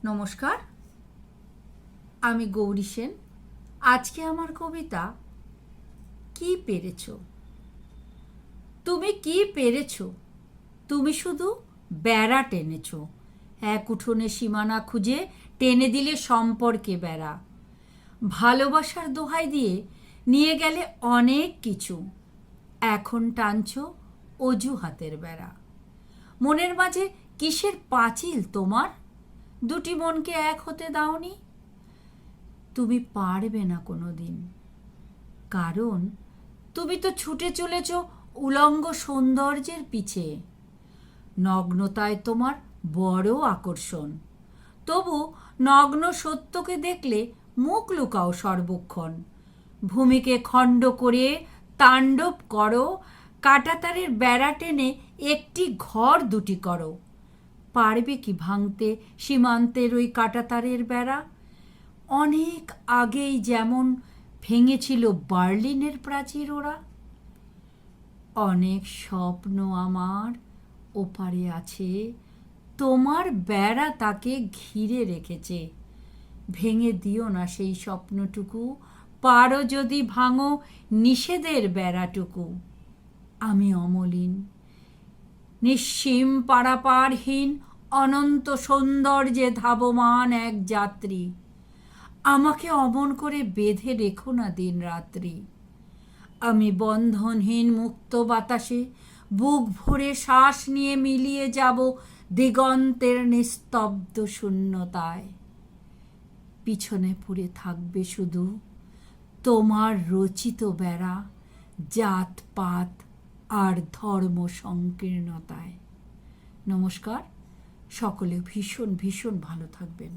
নমস্কার, আমি গৌরী সেন। আজকে আমার কবিতা কি পেরেছ। তুমি কি পেরেছ? তুমি শুধু বেড়া টেনেছ, এক উঠোনে সীমানা খুঁজে টেনে দিলে সম্পর্কে বেড়া। ভালোবাসার দোহাই দিয়ে নিয়ে গেলে অনেক কিছু, এখন টানছ অজুহাতের বেড়া। মনের মাঝে কিসের পাঁচিল তোমার? দুটি মনকে এক হতে দাওনি। তুমি পারবে না কোনো দিন, কারণ তুমি তো ছুটে চলেছ উলঙ্গ সৌন্দর্যের পিছে। নগ্নতায় তোমার বড় আকর্ষণ, তবু নগ্ন সত্যকে দেখলে মুখ লুকাও সর্বক্ষণ। ভূমিকে খণ্ড করে তাণ্ডব করো, কাঁটাতারের বেড়া টেনে একটি ঘর দুটি করো। পারবে কি ভাঙতে সীমান্তের ওই কাঁটাতারের বেড়া? অনেক আগেই যেমন ভেঙেছিল বার্লিনের প্রাচীর ওরা। অনেক স্বপ্ন আমার ওপারে আছে, তোমার বেড়া তাকে ঘিরে রেখেছে। ভেঙে দিও না সেই স্বপ্নটুকু, পারো যদি ভাঙো নিষেধের বেড়াটুকু। আমি অমলিন, নিঃসীম পারাপারহীন অনন্ত সৌন্দর্যে ধাবমান এক যাত্রী। আমাকে অমন করে বেঁধে রেখো না দিন রাত্রি। আমি বন্ধনহীন মুক্ত বাতাসে বুক ভরে শ্বাস নিয়ে মিলিয়ে যাব দিগন্তের নিস্তব্ধ শূন্যতায়। পিছনে পড়ে থাকবে শুধু তোমার রচিত বেড়া, জাতপাত আর ধর্ম সংকীর্ণতায়। নমস্কার, সকলে ভীষণ ভীষণ ভালো থাকবেন।